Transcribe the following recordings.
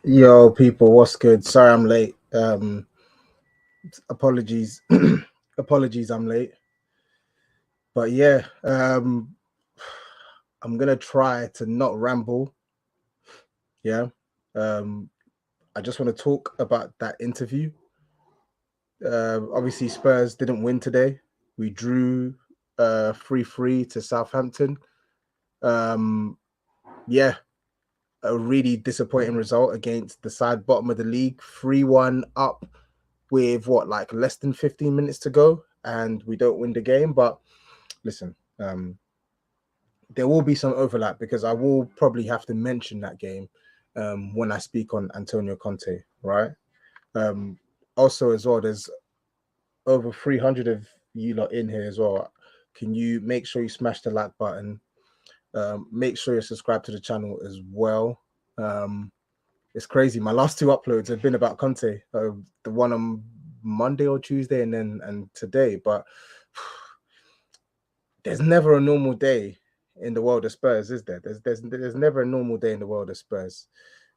Yo, people, what's good? Sorry, I'm late. Apologies, apologies, I'm late. But yeah, I'm gonna try to not ramble. Yeah, um, I just want to talk about that interview. Obviously, Spurs didn't win today. We drew 3-3 to Southampton. Um, yeah, a really disappointing result against the side bottom of the league. 3-1 up with what, like less than 15 minutes to go, and we don't win the game. But listen, there will be some overlap because I will probably have to mention that game when I speak on Antonio Conte, right? Um, Also, as well, there's over 300 of you lot in here as well. Can you make sure you smash the like button? Make sure you're subscribed to the channel as well. Um, it's crazy. My last two uploads have been about Conte. The one on Monday or Tuesday, and today. But there's never a normal day in the world of Spurs, is there? There's never a normal day in the world of Spurs.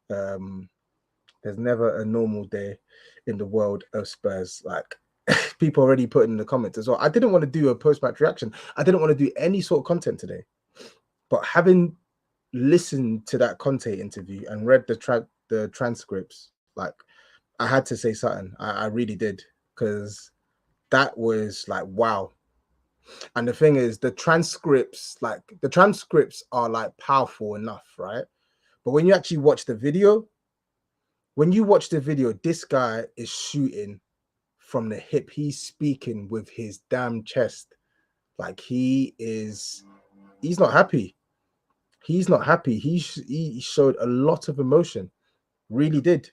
Um, there's never a normal day in the world of Spurs. Like people already put in the comments as well. I didn't want to do a post-match reaction. I didn't want to do any sort of content today. But having listened to that Conte interview and read the transcripts, like I had to say something. I really did, because that was like wow. And the thing is, the transcripts are like powerful enough, right? But when you actually watch the video, this guy is shooting from the hip. He's speaking with his damn chest. Like he's not happy. He's not happy. He showed a lot of emotion. Really did.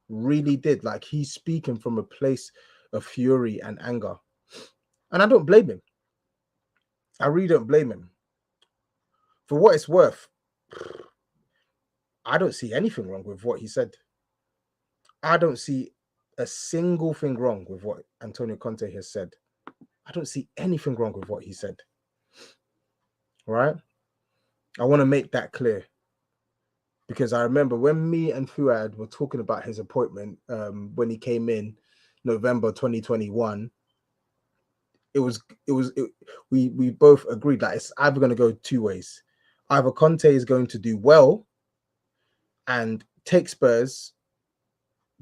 Really did. Like he's speaking from a place of fury and anger. And I don't blame him. I really don't blame him. For what it's worth, I don't see anything wrong with what he said. I don't see a single thing wrong with what Antonio Conte has said. I don't see anything wrong with what he said. Right? I want to make that clear, because I remember when me and Fuad were talking about his appointment when he came in November 2021. We both agreed that it's either going to go two ways. Either Conte is going to do well and take Spurs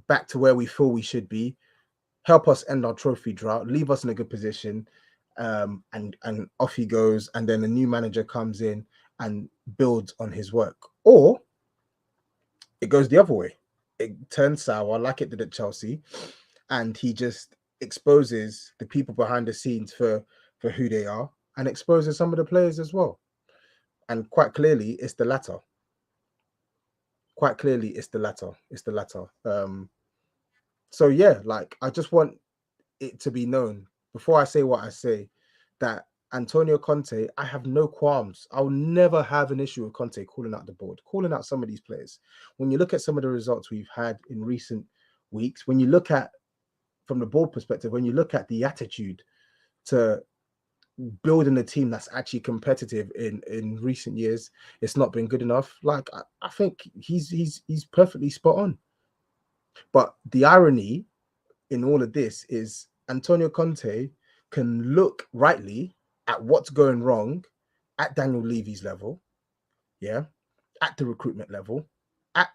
back to where we feel we should be, help us end our trophy drought, leave us in a good position, and off he goes. And then a new manager comes in and builds on his work. Or it goes the other way. It turns sour like it did at Chelsea, and he just exposes the people behind the scenes for who they are, and exposes some of the players as well. And quite clearly, it's the latter. Quite clearly, it's the latter. It's the latter. So yeah, like I just want it to be known before I say what I say, that Antonio Conte, I have no qualms. I'll never have an issue with Conte calling out the board, calling out some of these players. When you look at some of the results we've had in recent weeks, when you look at from the board perspective, when you look at the attitude to building a team that's actually competitive in recent years, it's not been good enough. Like I think he's perfectly spot on. But the irony in all of this is Antonio Conte can look rightly at what's going wrong at Daniel Levy's level, yeah, at the recruitment level, at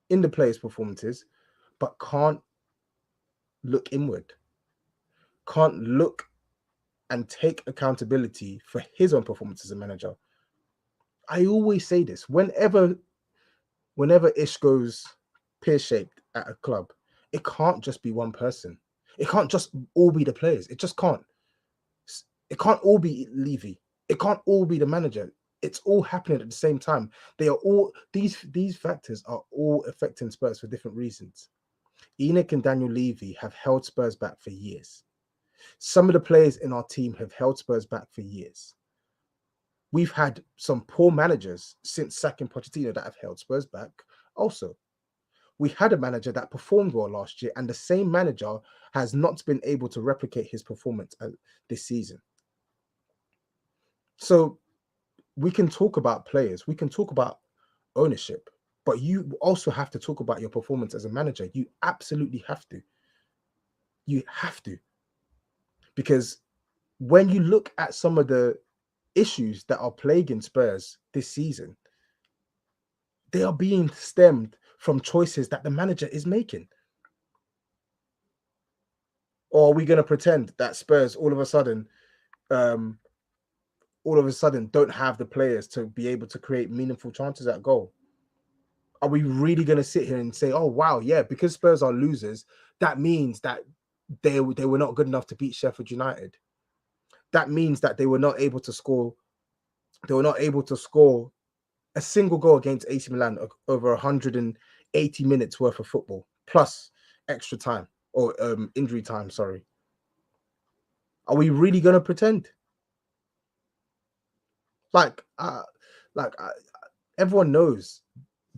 in the players' performances, but can't look inward, can't look and take accountability for his own performance as a manager. I always say this whenever ish goes pear-shaped at a club, it can't just be one person. It can't just all be the players. It just can't. It can't all be Levy. It can't all be the manager. It's all happening at the same time. They are all these factors are all affecting Spurs for different reasons. Enoch and Daniel Levy have held Spurs back for years. Some of the players in our team have held Spurs back for years. We've had some poor managers since sacking Pochettino that have held Spurs back. Also, we had a manager that performed well last year, and the same manager has not been able to replicate his performance this season. So we can talk about players, we can talk about ownership, But you also have to talk about your performance as a manager. You absolutely have to. You have to. Because when you look at some of the issues that are plaguing Spurs this season, they are being stemmed from choices that the manager is making. Or are we going to pretend that Spurs um, all of a sudden don't have the players to be able to create meaningful chances at goal? Are we really going to sit here and say, "Oh wow, yeah," because Spurs are losers, that means that they were not good enough to beat Sheffield United? That means that they were not able to score. They were not able to score a single goal against AC Milan over 180 minutes worth of football plus extra time or injury time. Sorry. Are we really going to pretend? Like, like everyone knows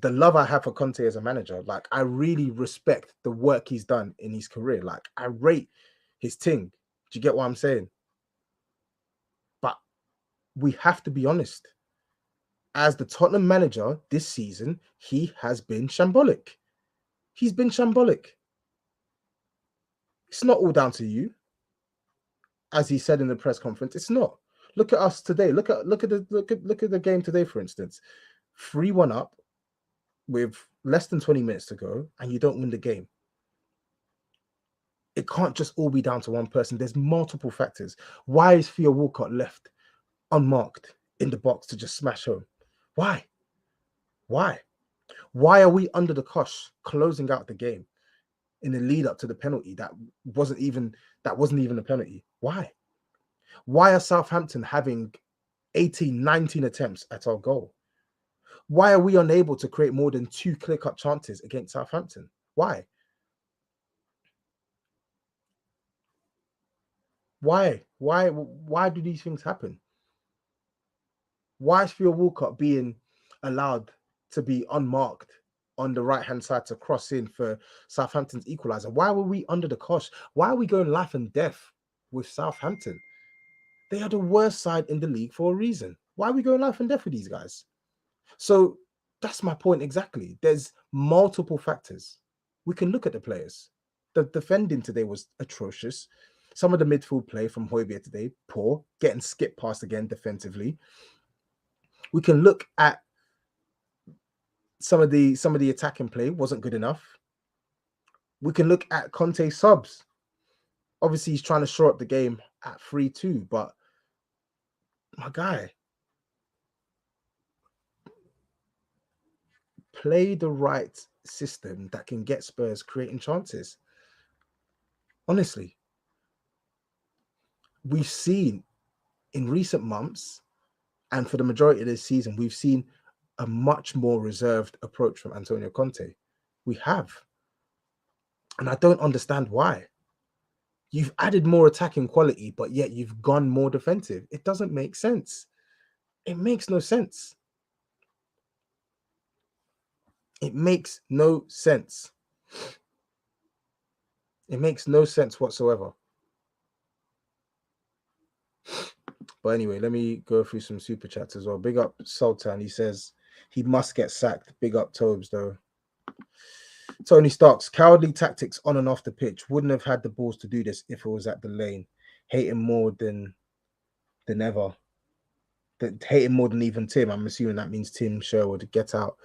the love I have for Conte as a manager. Like, I really respect the work he's done in his career. Like, I rate his thing. Do you get what I'm saying? But we have to be honest. As the Tottenham manager this season, he has been shambolic. He's been shambolic. It's not all down to you, as he said in the press conference. It's not. Look at us today. Look at the game today, for instance. 3-1 up with less than 20 minutes to go, and you don't win the game. It can't just all be down to one person. There's multiple factors. Why is Theo Walcott left unmarked in the box to just smash home? Why? Why? Why are we under the cosh closing out the game in the lead up to the penalty that wasn't even a penalty? Why? Why are Southampton having 18, 19 attempts at our goal? Why are we unable to create more than 2 clear-cut chances against Southampton? Why? Why do these things happen? Why is Theo Walcott being allowed to be unmarked on the right-hand side to cross in for Southampton's equaliser? Why were we under the cosh? Why are we going life and death with Southampton? They are the worst side in the league for a reason. Why are we going life and death with these guys? So that's my point exactly. There's multiple factors. We can look at the players. The defending today was atrocious. Some of the midfield play from Højbjerg today, poor, getting skipped past again defensively. We can look at some of the attacking play wasn't good enough. We can look at Conte subs. Obviously, he's trying to shore up the game at 3-2, but my guy, play the right system that can get Spurs creating chances. Honestly, we've seen in recent months, and for the majority of this season, we've seen a much more reserved approach from Antonio Conte. We have. And I don't understand why. You've added more attacking quality, but yet you've gone more defensive. It doesn't make sense. It makes no sense. It makes no sense. It makes no sense whatsoever. But anyway, let me go through some super chats as well. Big up Sultan. He says he must get sacked. Big up Tobes, though. Tony Starks, cowardly tactics on and off the pitch. Wouldn't have had the balls to do this if it was at the lane. Hating more than ever. Hating more than even Tim. I'm assuming that means Tim Sherwood. Get out.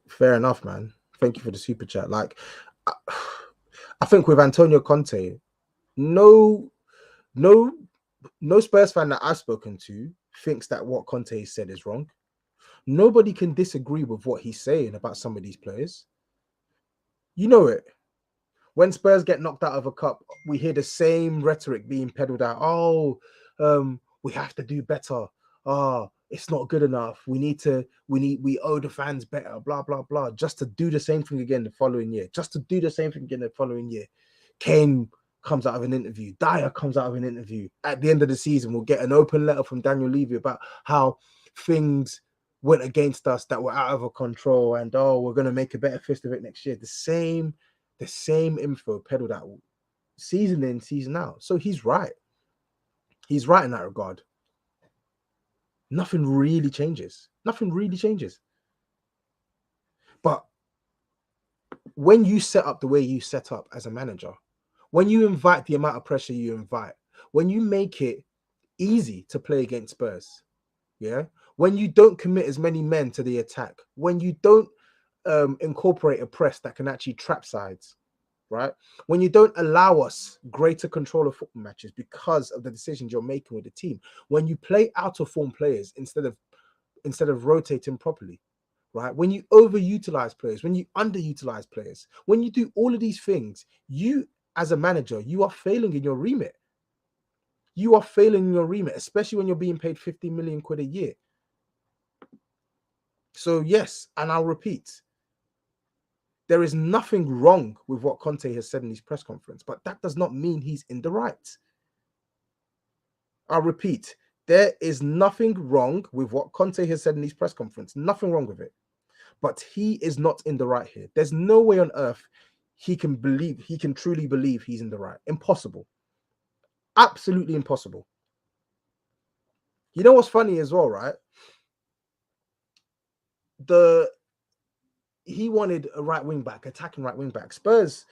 Fair enough, man. Thank you for the super chat. Like, I think with Antonio Conte, no Spurs fan that I've spoken to thinks that what Conte said is wrong. Nobody can disagree with what he's saying about some of these players. You know it. When Spurs get knocked out of a cup, we hear the same rhetoric being peddled out. Oh, we have to do better. Oh, it's not good enough. We owe the fans better, blah, blah, blah. Just to do the same thing again the following year. Kane comes out of an interview. Dyer comes out of an interview. At the end of the season, we'll get an open letter from Daniel Levy about how things went against us that were out of our control, and we're going to make a better fist of it next year. The same info peddled out season in, season out. So he's right. He's right in that regard. nothing really changes. Nothing really changes. But when you set up the way you set up as a manager, when you invite the amount of pressure you invite, when you make it easy to play against Spurs, yeah, when you don't commit as many men to the attack, when you don't incorporate a press that can actually trap sides, right? When you don't allow us greater control of football matches because of the decisions you're making with the team, when you play out of form players instead of rotating properly, right? When you overutilize players, when you underutilize players, when you do all of these things, you as a manager, you are failing in your remit. You are failing in your remit, especially when you're being paid 50 million quid a year. So yes, and I'll repeat, there is nothing wrong with what Conte has said in his press conference, but that does not mean he's in the right. I'll repeat, there is nothing wrong with what Conte has said in his press conference. Nothing wrong with it. But he is not in the right here. There's no way on earth he can truly believe he's in the right. Impossible. Absolutely impossible. You know what's funny as well, right? He wanted a right wing back, attacking right wing back. Spurs,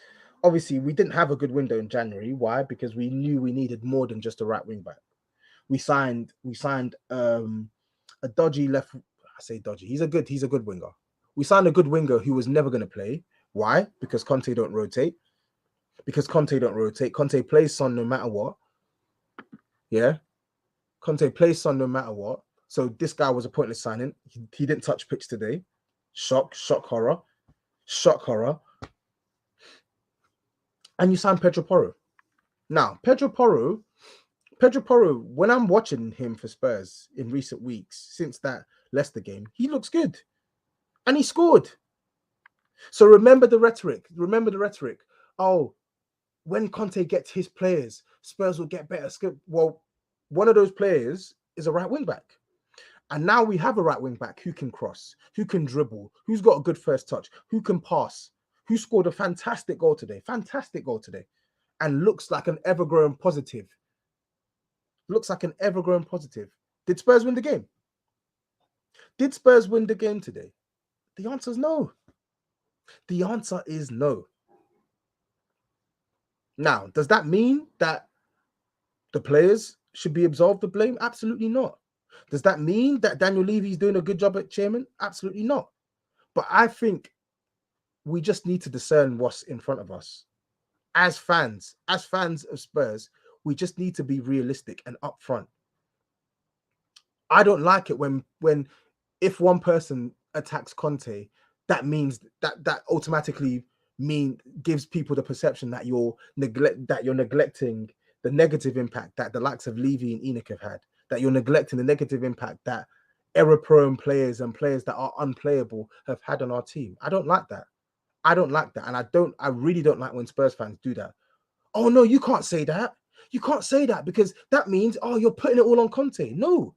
obviously, we didn't have a good window in January. Why? Because we knew we needed more than just a right wing back. We signed a dodgy left. I say dodgy. He's a good winger. We signed a good winger who was never going to play. Why? Because Conte don't rotate. Conte plays Son no matter what. Yeah. Conte plays Son no matter what. So this guy was a pointless signing. He didn't touch pitch today. Shock horror. And you signed Pedro Porro. Now, Pedro Porro, when I'm watching him for Spurs in recent weeks, since that Leicester game, he looks good. And he scored. So remember the rhetoric. Oh, when Conte gets his players, Spurs will get better. Well, one of those players is a right wing back. And now we have a right wing back who can cross, who can dribble, who's got a good first touch, who can pass, who scored a fantastic goal today, and looks like an ever-growing positive. Did Spurs win the game? Did Spurs win the game today? The answer is no. The answer is no. Now, does that mean that the players should be absolved of blame? Absolutely not. Does that mean that Daniel Levy's doing a good job at chairman? Absolutely not. But I think we just need to discern what's in front of us. As fans of Spurs, we just need to be realistic and upfront. I don't like it when if one person attacks Conte, that means that automatically gives people the perception that you're neglecting the negative impact that the likes of Levy and Enoch have had, that you're neglecting the negative impact that error-prone players and players that are unplayable have had on our team. I don't like that. And I really don't like when Spurs fans do that. Oh no, you can't say that. You can't say that because that means, oh, you're putting it all on Conte. No.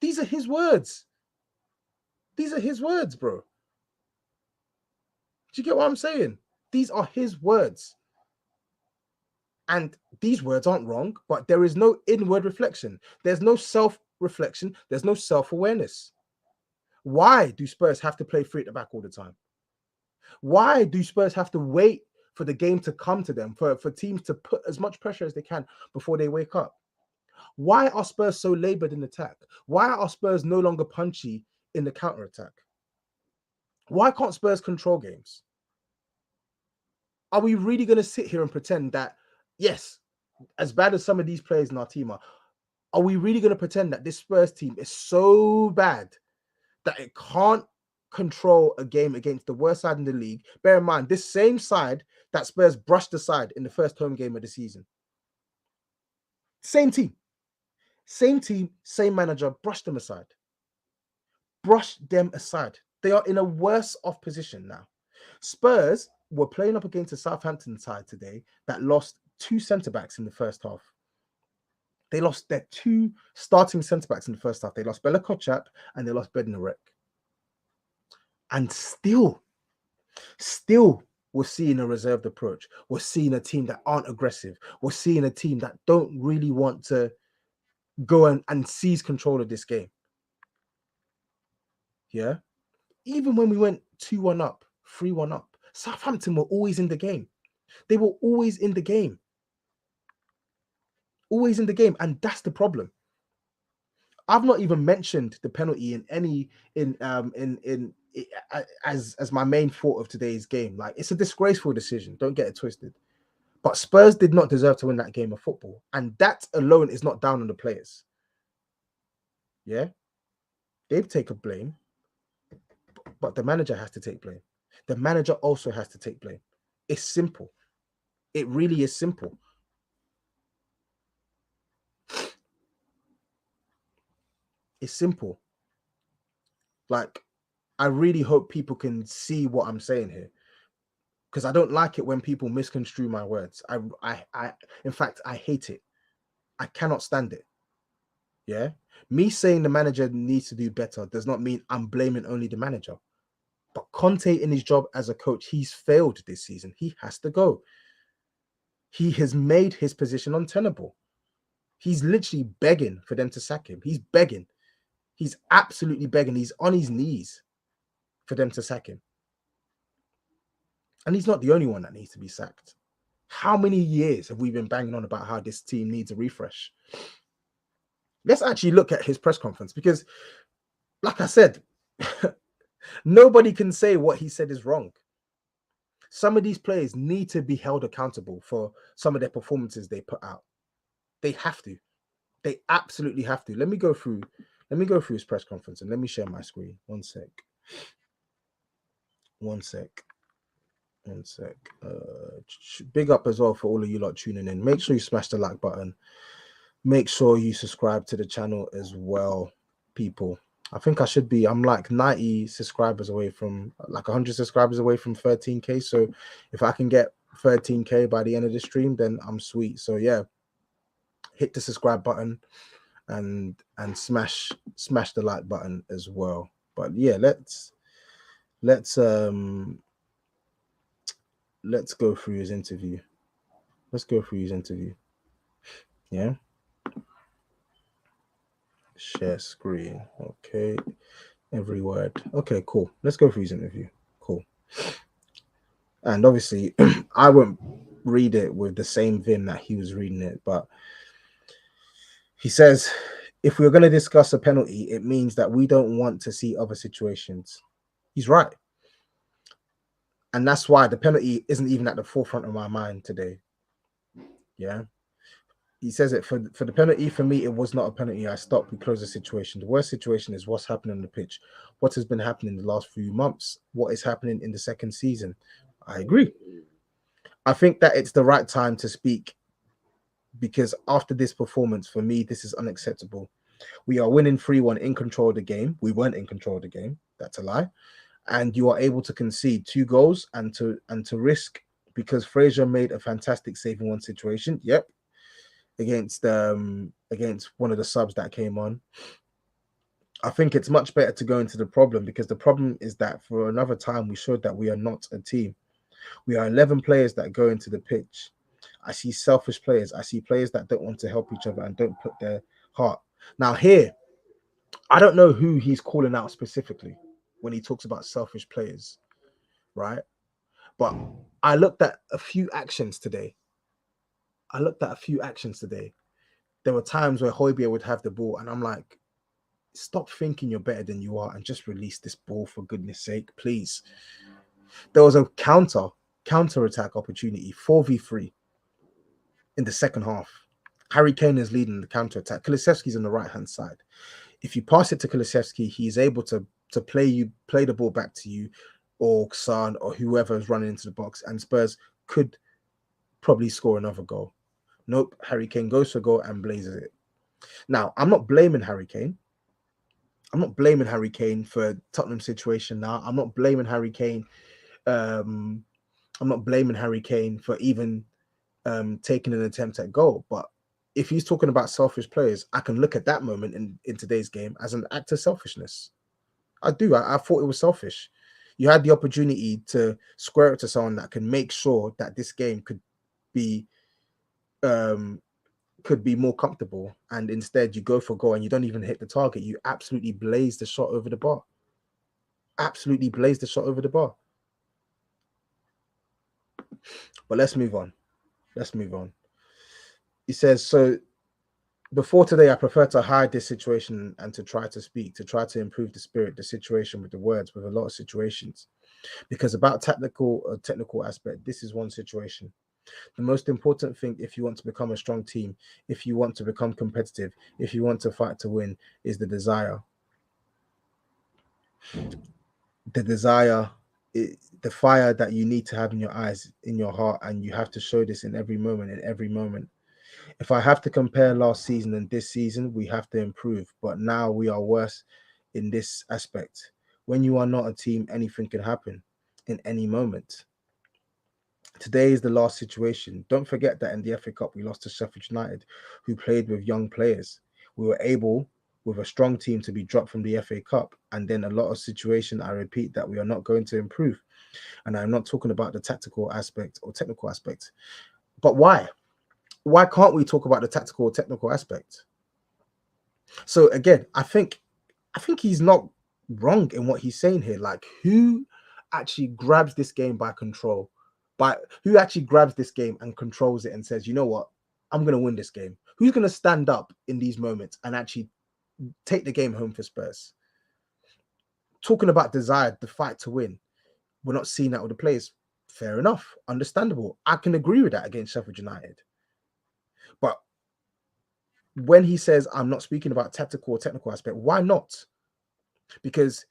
These are his words. Bro. Do you get what I'm saying? These are his words. And these words aren't wrong, but there is no inward reflection. There's no self-reflection. There's no self-awareness. Why do Spurs have to play free at the back all the time? Why do Spurs have to wait for the game to come to them, for teams to put as much pressure as they can before they wake up? Why are Spurs so labored in attack? Why are Spurs no longer punchy in the counter-attack? Why can't Spurs control games? Are we really going to sit here and pretend that, yes, as bad as some of these players in our team are we really going to pretend that this Spurs team is so bad that it can't control a game against the worst side in the league? Bear in mind, this same side that Spurs brushed aside in the first home game of the season. Same team, same manager, brushed them aside. They are in a worse off position now. Spurs were playing up against a Southampton side today that lost 2 centre-backs in the first half. They lost their 2 starting centre-backs in the first half. They lost Bella Kotchap and they lost Bednarek. And still, we're seeing a reserved approach. We're seeing a team that aren't aggressive. We're seeing a team that don't really want to go and seize control of this game. Yeah. Even when we went 2-1 up, 3-1 up, Southampton were always in the game. They were always in the game. Always in the game. And that's the problem. I've not even mentioned the penalty in any as my main thought of today's game. Like, it's a disgraceful decision. Don't get it twisted. But Spurs did not deserve to win that game of football, and that alone is not down on the players. Yeah, they've taken blame, but the manager has to take blame. The manager also has to take blame. It's simple. It really is simple. It's simple. Like, I really hope people can see what I'm saying here, because I don't like it when people misconstrue my words. In fact, I hate it. I cannot stand it. Yeah. Me saying the manager needs to do better does not mean I'm blaming only the manager. But Conte, in his job as a coach, he's failed this season. He has to go. He has made his position untenable. He's literally begging for them to sack him. He's begging. He's absolutely begging. He's on his knees for them to sack him. And he's not the only one that needs to be sacked. How many years have we been banging on about how this team needs a refresh? Let's actually look at his press conference, because, like I said, nobody can say what he said is wrong. Some of these players need to be held accountable for some of their performances they put out. They have to. They absolutely have to. Let me go through his press conference and let me share my screen. One sec. Big up as well for all of you lot tuning in. Make sure you smash the like button. Make sure you subscribe to the channel as well, people. I think I'm like 90 subscribers away from, like 100 subscribers away from 13K. So if I can get 13K by the end of the stream, then I'm sweet. So yeah, hit the subscribe button and smash the like button as well. But yeah, let's go through his interview. Yeah. Share screen. Okay. Every word. Okay, cool. Let's go through his interview. Cool. And obviously, I won't read it with the same vim that he was reading it, but he says, if we're going to discuss a penalty, it means that we don't want to see other situations. He's right. And that's why the penalty isn't even at the forefront of my mind today. Yeah. He says it for the penalty. For me, it was not a penalty. I stopped. We closed the situation. The worst situation is what's happening on the pitch. What has been happening in the last few months? What is happening in the second season? I agree. I think that it's the right time to speak, because after this performance, for me, this is unacceptable. We are winning 3-1 in control of the game. We weren't in control of the game. That's a lie. And you are able to concede 2 goals and to risk, because Fraser made a fantastic save in one situation. Yep. Against one of the subs that came on. I think it's much better to go into the problem, because the problem is that for another time we showed that we are not a team. We are 11 players that go into the pitch. I see selfish players. I see players that don't want to help each other and don't put their heart. Now here, I don't know who he's calling out specifically when he talks about selfish players, right? But I looked at a few actions today. There were times where Højbjerg would have the ball, and I'm like, stop thinking you're better than you are and just release this ball, for goodness sake, please. There was a counter attack opportunity, 4v3 in the second half. Harry Kane is leading the counter attack. Kulusevski's on the right hand side. If you pass it to Kulusevski, he's able to play the ball back to you, or Son, or whoever is running into the box, and Spurs could probably score another goal. Nope, Harry Kane goes for goal and blazes it. Now, I'm not blaming Harry Kane. I'm not blaming Harry Kane for Tottenham's situation now. I'm not blaming Harry Kane. I'm not blaming Harry Kane for even taking an attempt at goal. But if he's talking about selfish players, I can look at that moment in today's game as an act of selfishness. I do. I thought it was selfish. You had the opportunity to square it to someone that can make sure that this game could be could be more comfortable, and instead you go for goal and you don't even hit the target. You absolutely blaze the shot over the bar. Absolutely blaze the shot over the bar. But let's move on. Let's move on. He says, so before today, I prefer to hide this situation and to try to speak, to try to improve the spirit, the situation with the words, with a lot of situations. Because about technical aspect, this is one situation. The most important thing, if you want to become a strong team, if you want to become competitive, if you want to fight to win, is the desire. The desire, the fire that you need to have in your eyes, in your heart, and you have to show this in every moment, in every moment. If I have to compare last season and this season, we have to improve. But now we are worse in this aspect. When you are not a team, anything can happen in any moment. Today is the last situation. Don't forget that in the FA Cup, we lost to Sheffield United, who played with young players. We were able, with a strong team, to be dropped from the FA Cup. And then a lot of situation, I repeat, that we are not going to improve. And I'm not talking about the tactical aspect or technical aspect. But why? Why can't we talk about the tactical or technical aspect? So again, I think he's not wrong in what he's saying here. Like, who actually grabs this game by control? By who actually grabs this game and controls it and says, you know what, I'm gonna win this game? Who's gonna stand up in these moments and actually take the game home for Spurs? Talking about desire, the fight to win. We're not seeing that with the players. Fair enough, understandable. I can agree with that against Sheffield United. But when he says I'm not speaking about tactical or technical aspect, why not? Because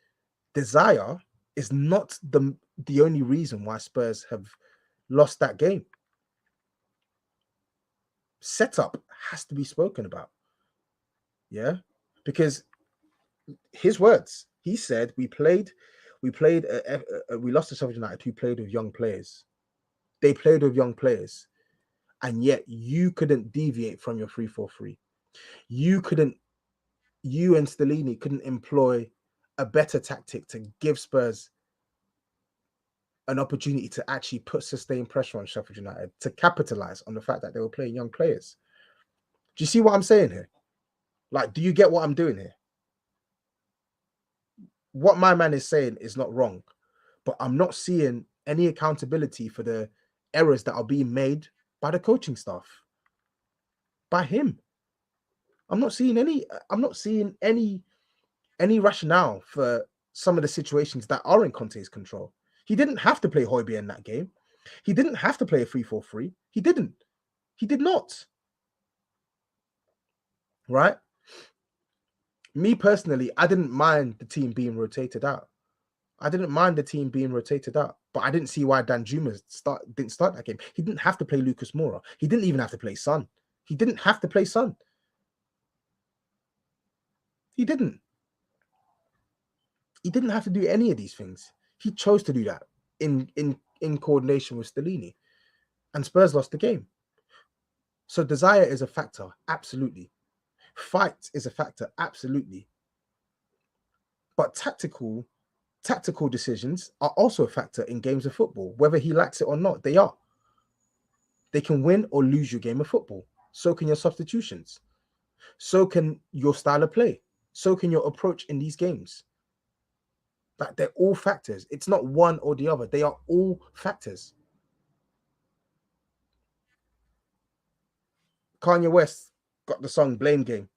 desire is not the only reason why Spurs have lost that game. Setup has to be spoken about. Yeah, because his words, he said we lost to Sheffield United, who played with young players. They played with young players, and yet you couldn't deviate from your 3-4-3. You and Stellini couldn't employ a better tactic to give Spurs an opportunity to actually put sustained pressure on Sheffield United, to capitalize on the fact that they were playing young players. Do you see what I'm saying here? Like, do you get what I'm doing here? What my man is saying is not wrong, but I'm not seeing any accountability for the errors that are being made by the coaching staff, by him. I'm not seeing any rationale for some of the situations that are in Conte's control. He didn't have to play Højbjerg in that game. He didn't have to play a 3-4-3. He didn't. He did not. Right? Me personally, I didn't mind the team being rotated out. But I didn't see why Danjuma didn't start that game. He didn't have to play Lucas Moura. He didn't even have to play Son. He didn't have to play Son. He didn't. He didn't have to do any of these things. He chose to do that in coordination with Stellini. And Spurs lost the game. So desire is a factor, absolutely. Fight is a factor, absolutely. But tactical decisions are also a factor in games of football, whether he likes it or not. They are. They can win or lose your game of football. So can your substitutions. So can your style of play. So can your approach in these games. Like, they're all factors. It's not one or the other. They are all factors. Kanye West got the song Blame Game.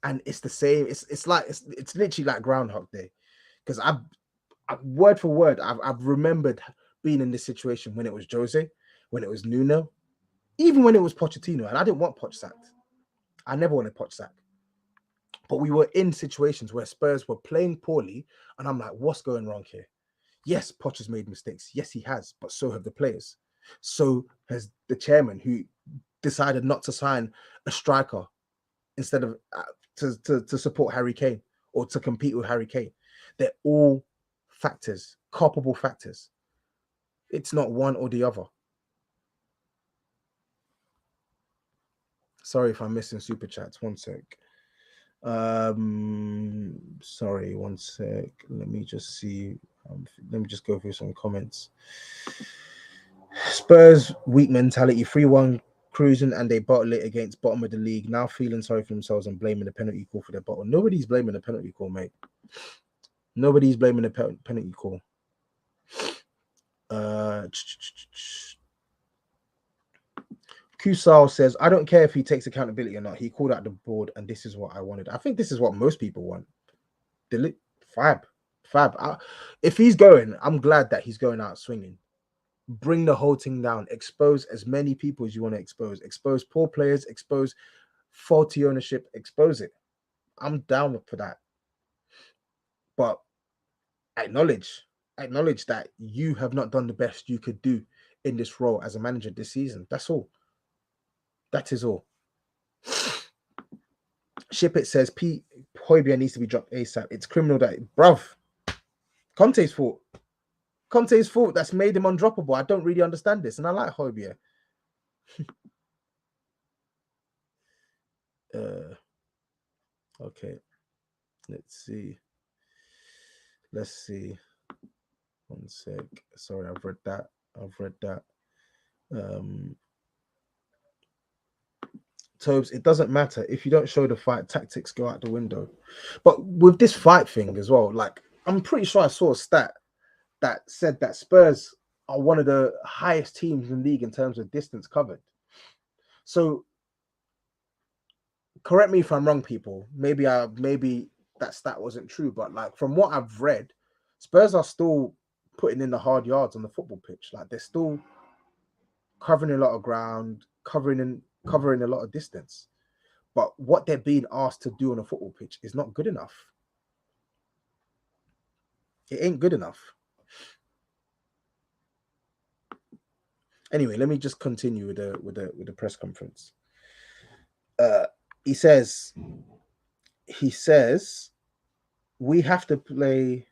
And it's the same. It's literally like Groundhog Day. Because I've word for word, I've remembered being in this situation when it was Jose, when it was Nuno, even when it was Pochettino. And I didn't want Poch sacked. I never wanted Poch sacked. But we were in situations where Spurs were playing poorly, and I'm like, what's going wrong here? Yes, Poch has made mistakes. Yes, he has, but so have the players. So has the chairman, who decided not to sign a striker instead of to support Harry Kane or to compete with Harry Kane. They're all factors, culpable factors. It's not one or the other. Sorry if I'm missing super chats. One sec. Sorry, one sec. Let me just see. Let me just go through some comments. Spurs weak mentality. 3-1 cruising and they bottle it against bottom of the league, now feeling sorry for themselves and blaming the penalty call for their bottle. Nobody's blaming the penalty call, mate. Nobody's blaming the penalty call. Kusal says, I don't care if he takes accountability or not. He called out the board, and this is what I wanted. I think this is what most people want. Fab. If he's going, I'm glad that he's going out swinging. Bring the whole thing down. Expose as many people as you want to expose. Expose poor players. Expose faulty ownership. Expose it. I'm down for that. But acknowledge that you have not done the best you could do in this role as a manager this season. That's all. That is all. Ship It says Pete Højbjerg needs to be dropped ASAP. It's criminal that, bruv. Conte's fault. That's made him undroppable. I don't really understand this, and I like Højbjerg. Okay. Let's see. One sec. Sorry, I've read that. Tobes, it doesn't matter if you don't show the fight, tactics go out the window. But with this fight thing as well, like, I'm pretty sure I saw a stat that said that Spurs are one of the highest teams in the league in terms of distance covered. So correct me if I'm wrong, people. Maybe that stat wasn't true, but like from what I've read, Spurs are still putting in the hard yards on the football pitch. Like they're still covering a lot of ground, covering a lot of distance. But what they're being asked to do on a football pitch is not good enough. It ain't good enough. Anyway, let me just continue with the press conference. He says we have to play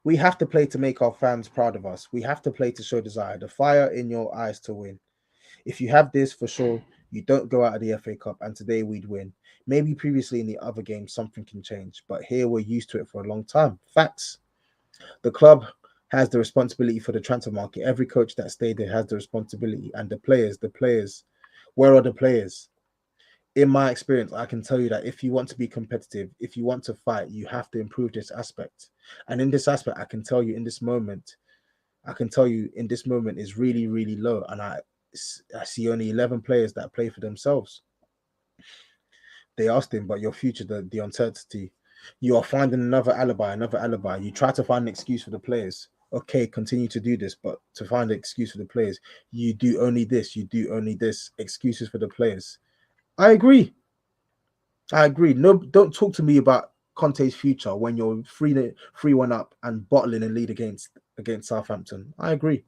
to make our fans proud of us. We have to play to show desire, the fire in your eyes to win. If you have this, for sure, you don't go out of the FA Cup, and today we'd win. Maybe previously in the other games, something can change, but here we're used to it for a long time. Facts. The club has the responsibility for the transfer market. Every coach that stayed there has the responsibility, and the players. Where are the players? In my experience, I can tell you that if you want to be competitive, if you want to fight, you have to improve this aspect. And in this aspect, I can tell you in this moment is really, really low. And I see only 11 players that play for themselves. They asked him, but your future, the uncertainty, you are finding another alibi. You try to find an excuse for the players. Okay, continue to do this, but to find an excuse for the players, you do only this, excuses for the players. I agree. No, don't talk to me about Conte's future when you're 3-1 up and bottling a lead against Southampton. I agree.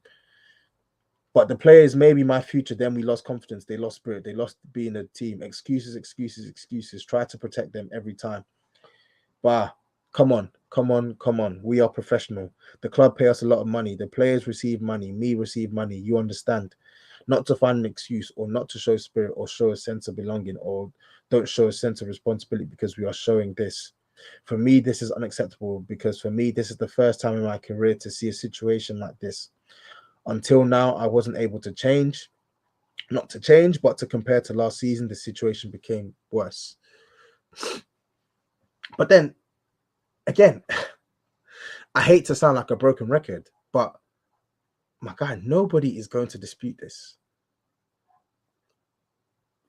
But the players, maybe my future, then we lost confidence. They lost spirit. They lost being a team. Excuses. Try to protect them every time. Bah, come on. We are professional. The club pay us a lot of money. The players receive money. Me receive money. You understand? Not to find an excuse or not to show spirit or show a sense of belonging or don't show a sense of responsibility because we are showing this. For me, this is unacceptable because for me, this is the first time in my career to see a situation like this. Until now, I wasn't able to change. Not to change, but to compare to last season, the situation became worse. But then, again, I hate to sound like a broken record, but my guy, nobody is going to dispute this.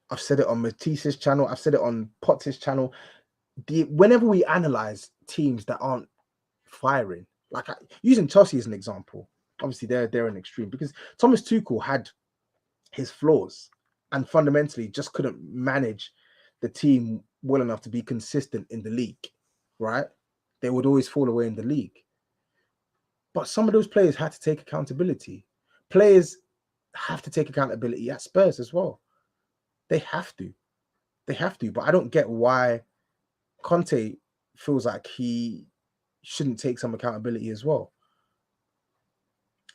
I've said it on Matisse's channel. I've said it on Potts' channel. Whenever we analyze teams that aren't firing, like using Chelsea as an example, obviously they're an extreme because Thomas Tuchel had his flaws and fundamentally just couldn't manage the team well enough to be consistent in the league, right? They would always fall away in the league. But some of those players had to take accountability. Players have to take accountability at Spurs as well. They have to. But I don't get why Conte feels like he shouldn't take some accountability as well.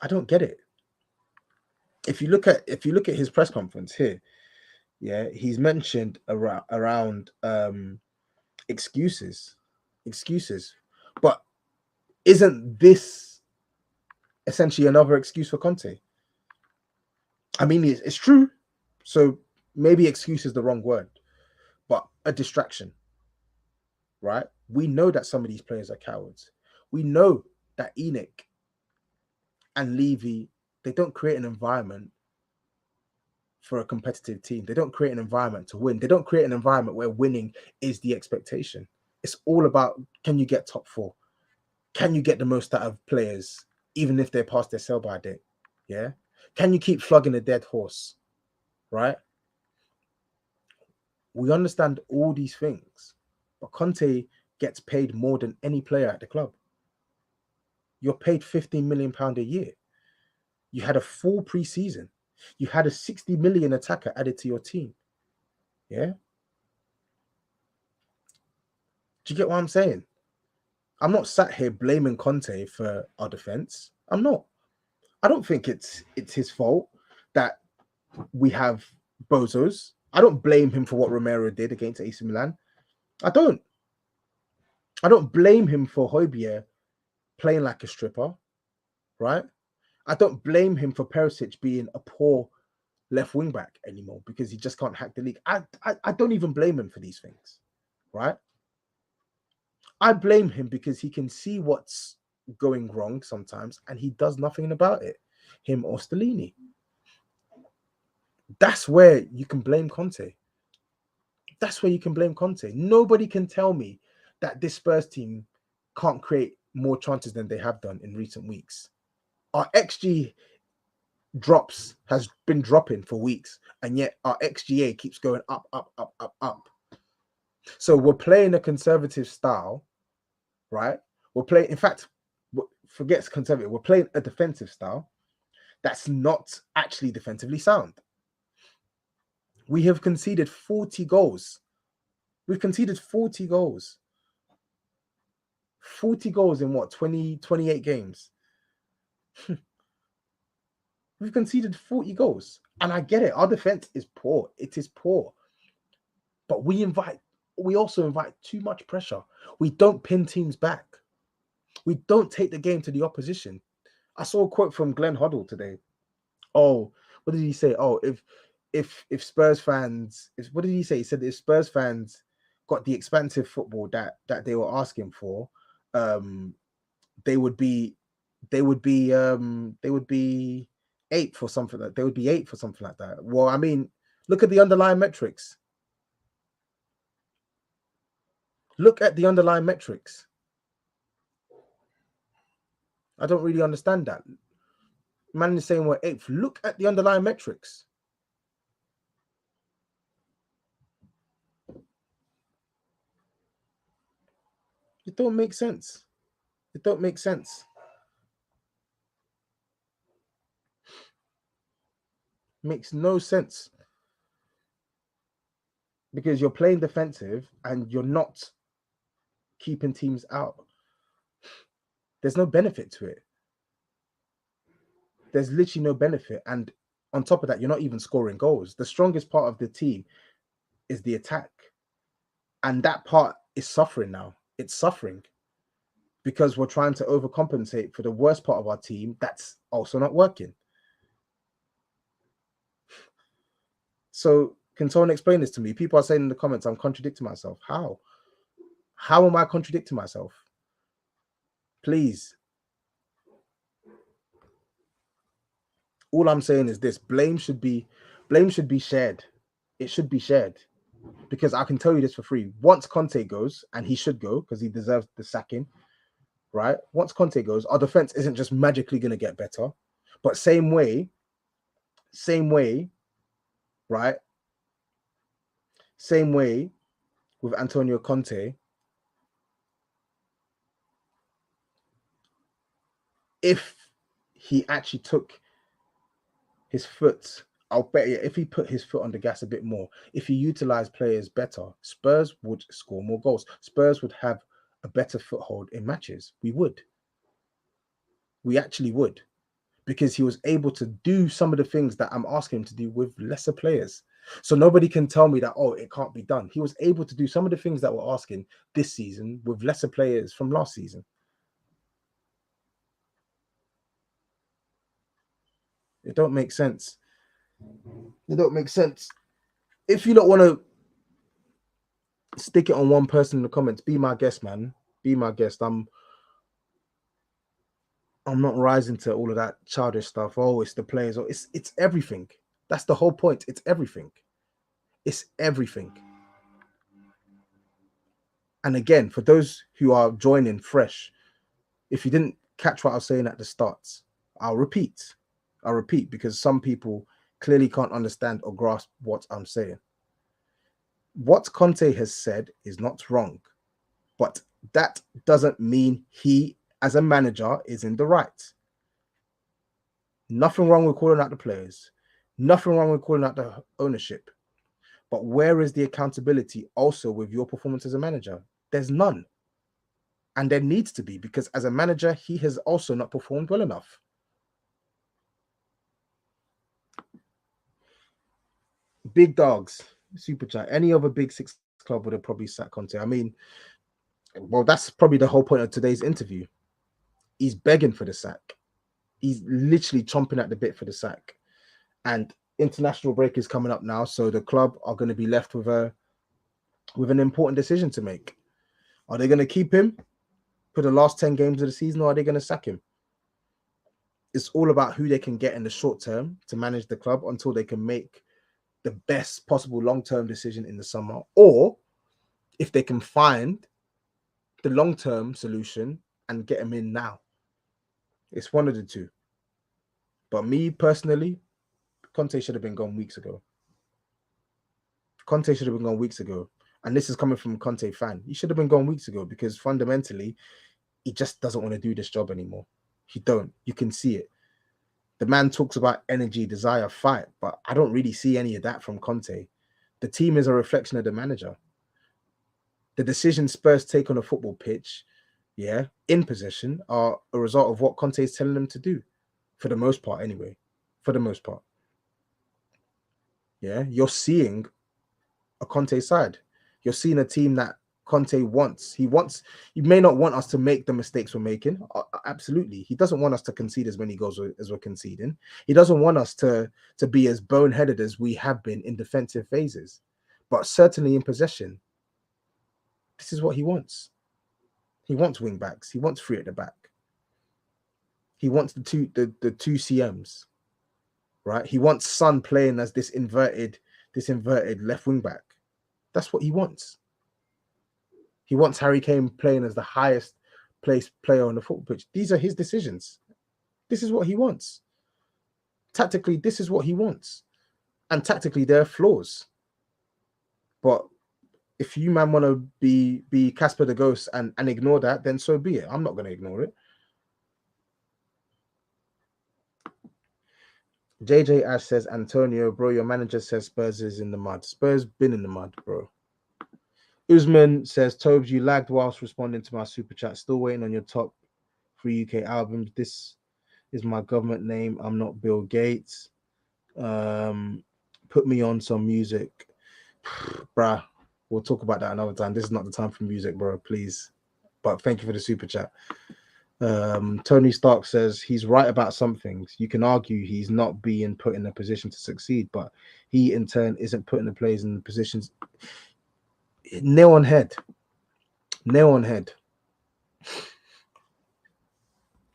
I don't get it. If you look at his press conference here, yeah, he's mentioned around excuses. But isn't this essentially another excuse for Conte? I mean, it's true. So maybe excuse is the wrong word, but a distraction, right? We know that some of these players are cowards. We know that Enoch and Levy, they don't create an environment for a competitive team. They don't create an environment to win. They don't create an environment where winning is the expectation. It's all about, can you get top four? Can you get the most out of players, even if they're past their sell by date? Yeah. Can you keep flogging a dead horse? Right. We understand all these things, but Conte gets paid more than any player at the club. You're paid £15 million a year. You had a full preseason. You had a 60 million attacker added to your team. Yeah. Do you get what I'm saying? I'm not sat here blaming Conte for our defense. I'm not. I don't think it's his fault that we have bozos. I don't blame him for what Romero did against AC Milan. I don't. I don't blame him for Højbjerg playing like a stripper, right? I don't blame him for Perisic being a poor left wing back anymore because he just can't hack the league. I don't even blame him for these things, right? I blame him because he can see what's going wrong sometimes and he does nothing about it. Him or Stellini. That's where you can blame Conte. That's where you can blame Conte. Nobody can tell me that this Spurs team can't create more chances than they have done in recent weeks. Our XG drops has been dropping for weeks, and yet our XGA keeps going up, up, up, up, up. So we're playing a conservative style, right? We're playing, in fact, forget conservative. We're playing a defensive style that's not actually defensively sound. We have conceded 40 goals. We've conceded 40 goals. 40 goals in what, 28 games? We've conceded 40 goals. And I get it. Our defense is poor. It is poor. But we also invite too much pressure. We don't pin teams back. We don't take the game to the opposition. I saw a quote from Glenn Hoddle today. Oh, what did he say? Oh, if Spurs fans, what did he say? He said if Spurs fans got the expansive football that they were asking for, they would be eighth or something like they would be eighth or something like that. Well, I mean, look at the underlying metrics. Look at the underlying metrics. I don't really understand that. Man is saying we're eighth. Look at the underlying metrics. It don't make sense. It don't make sense. Makes no sense. Because you're playing defensive and you're not keeping teams out. There's no benefit to it. There's literally no benefit. And on top of that, you're not even scoring goals. The strongest part of the team is the attack. And that part is suffering now. It's suffering because we're trying to overcompensate for the worst part of our team that's also not working. So can someone explain this to me? People are saying in the comments, I'm contradicting myself. How? How am I contradicting myself? Please. All I'm saying is this: blame should be shared. It should be shared. Because I can tell you this for free. Once Conte goes, and he should go because he deserves the sacking, right? Once Conte goes, our defense isn't just magically going to get better. But same way, right? Same way with Antonio Conte. If he actually took his foot, I'll bet you if he put his foot on the gas a bit more, if he utilized players better, Spurs would score more goals. Spurs would have a better foothold in matches. We would. We actually would. Because he was able to do some of the things that I'm asking him to do with lesser players. So nobody can tell me that, oh, it can't be done. He was able to do some of the things that we're asking this season with lesser players from last season. It don't make sense. They don't make sense. If you don't want to stick it on one person in the comments, be my guest, man. Be my guest. I'm not rising to all of that childish stuff. Oh, it's the players. Or it's everything. That's the whole point. It's everything. It's everything. And again, for those who are joining fresh, if you didn't catch what I was saying at the start, I'll repeat. I'll repeat because some people clearly can't understand or grasp what I'm saying. What Conte has said is not wrong, but that doesn't mean he, as a manager, is in the right. Nothing wrong with calling out the players. Nothing wrong with calling out the ownership. But where is the accountability also with your performance as a manager? There's none. And there needs to be, because as a manager, he has also not performed well enough. Big dogs, super chat. Any other big six club would have probably sacked Conte. I mean, well, that's probably the whole point of today's interview. He's begging for the sack. He's literally chomping at the bit for the sack. And international break is coming up now, so the club are going to be left with an important decision to make. Are they going to keep him for the last 10 games of the season, or are they going to sack him? It's all about who they can get in the short term to manage the club until they can make the best possible long-term decision in the summer, or if they can find the long-term solution and get him in now. It's one of the two. But me personally, Conte should have been gone weeks ago. Conte should have been gone weeks ago. And this is coming from a Conte fan. He should have been gone weeks ago because fundamentally, he just doesn't want to do this job anymore. He don't. You can see it. The man talks about energy, desire, fight, but I don't really see any of that from Conte. The team is a reflection of the manager. The decisions Spurs take on a football pitch, in possession, are a result of what Conte is telling them to do. For the most part, anyway. For the most part. Yeah, you're seeing a Conte side. You're seeing a team that Conte wants. He may not want us to make the mistakes we're making. Absolutely. He doesn't want us to concede as many goals as we're conceding. He doesn't want us to be as boneheaded as we have been in defensive phases. But certainly in possession, this is what he wants. He wants wing backs. He wants three at the back. He wants the two CMs, right? He wants Son playing as this inverted left wing back. That's what he wants. He wants Harry Kane playing as the highest placed player on the football pitch. These are his decisions. This is what he wants. Tactically, this is what he wants. And tactically, there are flaws. But if you, man, want to be Casper the Ghost and ignore that, then so be it. I'm not going to ignore it. JJ Ash says, Antonio, bro, your manager says Spurs is in the mud. Spurs been in the mud, bro. Usman says, Tobes, you lagged whilst responding to my super chat. Still waiting on your top 3 UK albums. This is my government name. I'm not Bill Gates. Put me on some music. Bruh, we'll talk about that another time. This is not the time for music, bro, please. But thank you for the super chat. Tony Stark says he's right about some things. You can argue he's not being put in a position to succeed, but he in turn isn't putting the players in the positions. Nail on head.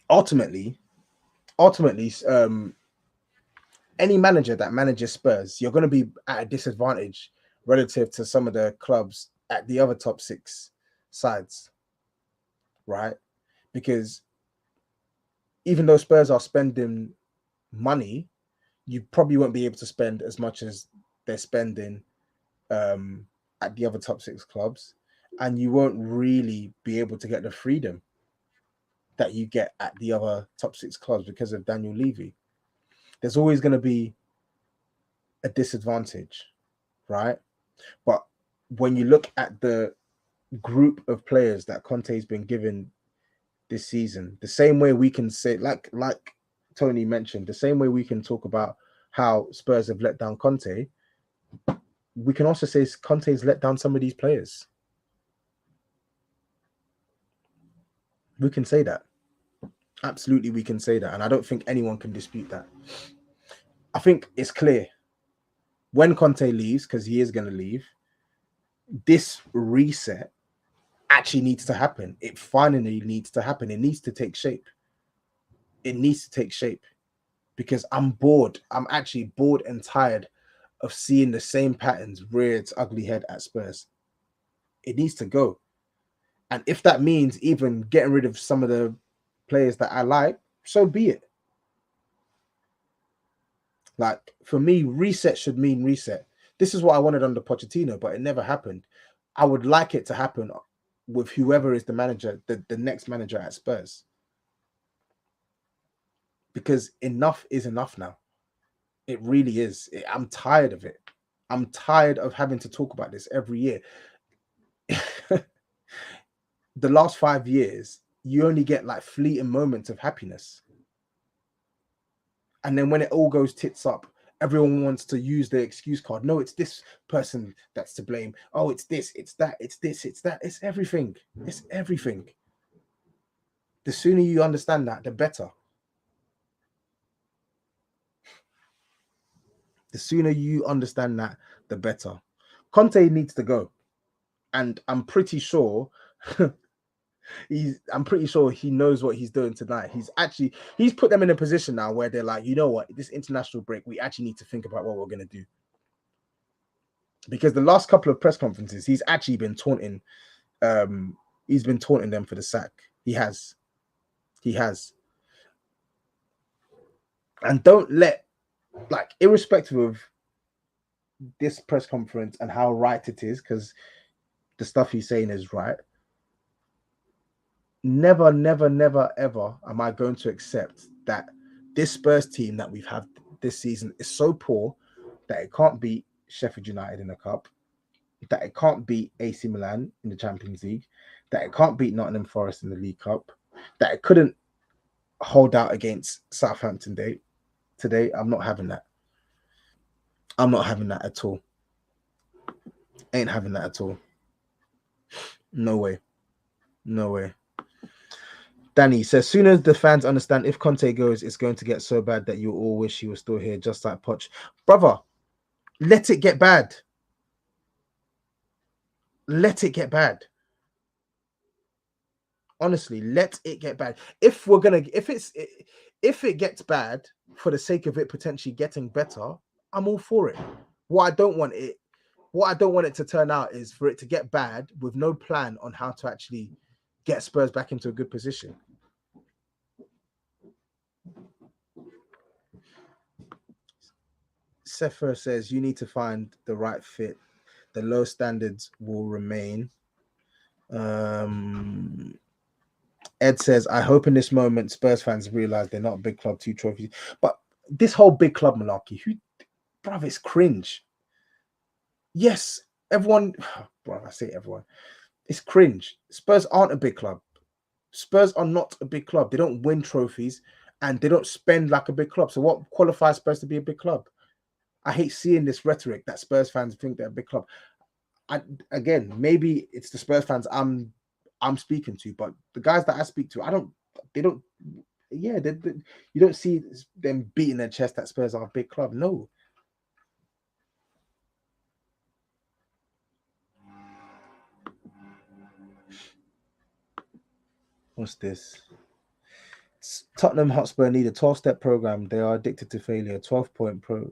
Ultimately, any manager that manages Spurs, you're going to be at a disadvantage relative to some of the clubs at the other top 6 sides, right? Because even though Spurs are spending money, you probably won't be able to spend as much as they're spending at the other top 6 clubs, and you won't really be able to get the freedom that you get at the other top 6 clubs because of Daniel Levy. There's always going to be a disadvantage, right? But when you look at the group of players that Conte's been given this season, the same way we can say, like Tony mentioned, the same way we can talk about how Spurs have let down Conte, we can also say Conte's let down some of these players. We can say that. Absolutely, we can say that. And I don't think anyone can dispute that. I think it's clear. when Conte leaves, because he is going to leave, this reset actually needs to happen. It finally needs to happen. It needs to take shape. It needs to take shape because I'm bored. I'm actually bored and tired of seeing the same patterns rear its ugly head at Spurs. It needs to go. And if that means even getting rid of some of the players that I like, so be it. Like for me, reset should mean reset. This is what I wanted under Pochettino, but it never happened. I would like it to happen with whoever is the manager, the next manager at Spurs. Because enough is enough now. It really is. I'm tired of it. I'm tired of having to talk about this every year. The last 5 years, you only get like fleeting moments of happiness. And then when it all goes tits up, everyone wants to use the excuse card. No, it's this person that's to blame. Oh, it's this, it's that, it's this, it's that. It's everything. It's everything. The sooner you understand that, the better. The sooner you understand that, the better. Conte needs to go. And I'm pretty sure I'm pretty sure he knows what he's doing tonight. He's put them in a position now where they're like, you know what, this international break, we actually need to think about what we're gonna do. Because the last couple of press conferences, he's actually been taunting them for the sack. He has. And don't let, like, irrespective of this press conference and how right it is, because the stuff he's saying is right. Never, never, never, ever am I going to accept that this Spurs team that we've had this season is so poor that it can't beat Sheffield United in the cup, that it can't beat AC Milan in the Champions League, that it can't beat Nottingham Forest in the League Cup, that it couldn't hold out against Southampton today. I'm not having that. I'm not having that at all. Ain't having that at all. No way. No way. Danny says, soon as the fans understand if Conte goes, it's going to get so bad that you all wish he was still here, just like Poch. Brother, let it get bad. Let it get bad. Honestly, let it get bad. If it gets bad for the sake of it potentially getting better, I'm all for it. What I don't want it to turn out is for it to get bad with no plan on how to actually get Spurs back into a good position. Sefer says you need to find the right fit. The low standards will remain. Ed says, I hope in this moment Spurs fans realize they're not a big club, 2 trophies. But this whole big club malarkey, bruv, it's cringe. Yes, everyone, bruv, I say everyone, it's cringe. Spurs aren't a big club. Spurs are not a big club. They don't win trophies and they don't spend like a big club. So what qualifies Spurs to be a big club? I hate seeing this rhetoric that Spurs fans think they're a big club. Again, maybe it's the Spurs fans I'm speaking to, but the guys that I speak to, you don't see them beating their chest that Spurs are a big club. No. What's this? Tottenham Hotspur need a 12-step program. They are addicted to failure. 12-point pro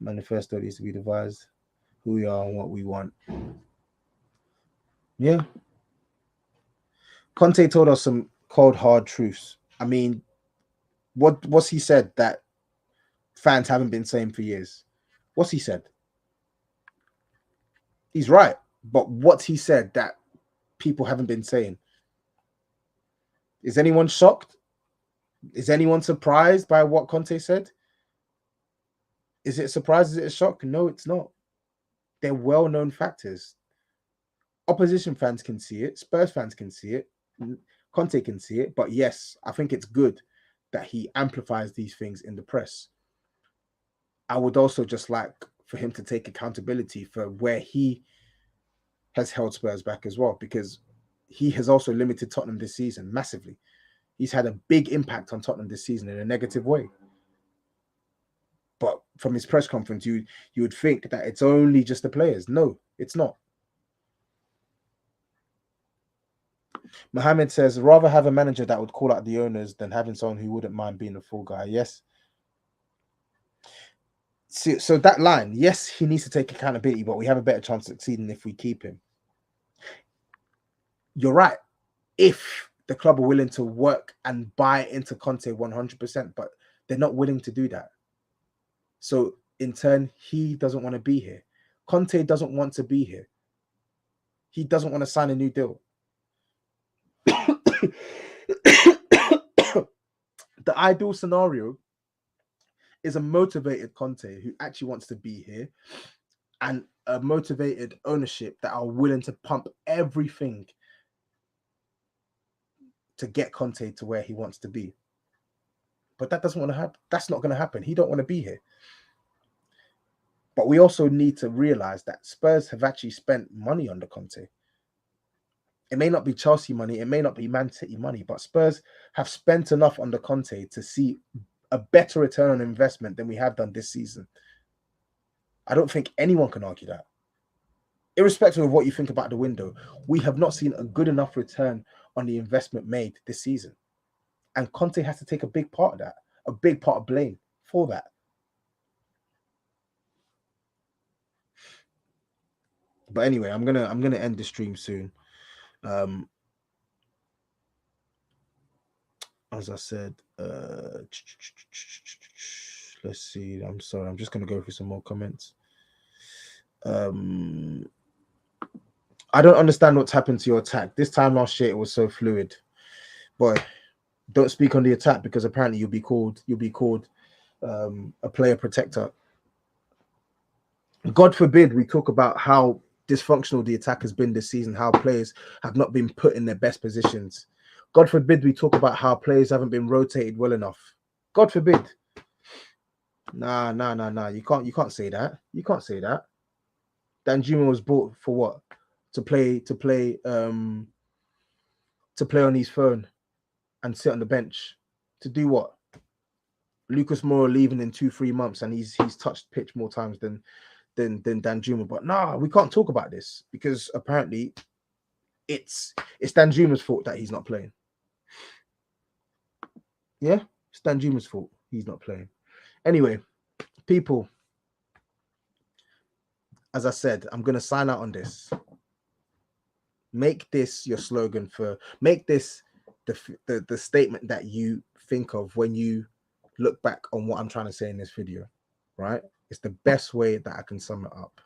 manifesto needs to be devised. Who we are and what we want. Yeah. Conte told us some cold, hard truths. I mean, what's he said that fans haven't been saying for years? What's he said? He's right. But what's he said that people haven't been saying? Is anyone shocked? Is anyone surprised by what Conte said? Is it a surprise? Is it a shock? No, it's not. They're well-known factors. Opposition fans can see it. Spurs fans can see it. Conte can see it. But yes, I think it's good that he amplifies these things in the press. I would also just like for him to take accountability for where he has held Spurs back as well, because he has also limited Tottenham this season massively. He's had a big impact on Tottenham this season in a negative way. But from his press conference, you would think that it's only just the players. No, it's not. Mohammed says, rather have a manager that would call out the owners than having someone who wouldn't mind being a fall guy. Yes. So that line, yes, he needs to take accountability, but we have a better chance of succeeding if we keep him. You're right. If the club are willing to work and buy into Conte 100%, but they're not willing to do that. So in turn, he doesn't want to be here. Conte doesn't want to be here. He doesn't want to sign a new deal. The ideal scenario is a motivated Conte who actually wants to be here, and a motivated ownership that are willing to pump everything to get Conte to where he wants to be. But that doesn't want to happen. That's not going to happen. He don't want to be here. But we also need to realize that Spurs have actually spent money on the Conte. It may not be Chelsea money, it may not be Man City money, but Spurs have spent enough on the Conte to see a better return on investment than we have done this season. I don't think anyone can argue that. Irrespective of what you think about the window, we have not seen a good enough return on the investment made this season. And Conte has to take a big part of that, a big part of blame for that. But anyway, I'm gonna end the stream soon. As I said, let's see. I'm sorry, I'm just gonna go through some more comments. I don't understand what's happened to your attack. This time last year it was so fluid. Boy, don't speak on the attack because apparently you'll be called a player protector. God forbid we talk about how dysfunctional the attack has been this season, how players have not been put in their best positions. God forbid we talk about how players haven't been rotated well enough. God forbid. Nah. You can't say that. You can't say that. Danjuma was bought for what? To play on his phone and sit on the bench. To do what? Lucas Moura leaving in 2-3 months and he's touched pitch more times than Danjuma. But nah, we can't talk about this because apparently it's Danjuma's fault that he's not playing. Yeah, it's Danjuma's fault he's not playing. Anyway, people, as I said, I'm going to sign out on this. Make this your slogan make this the statement that you think of when you look back on what I'm trying to say in this video, right? It's the best way that I can sum it up.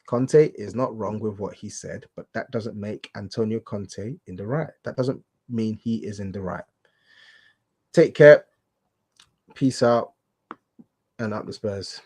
Conte is not wrong with what he said, but that doesn't make Antonio Conte in the right. That doesn't mean he is in the right. Take care. Peace out. And up the Spurs.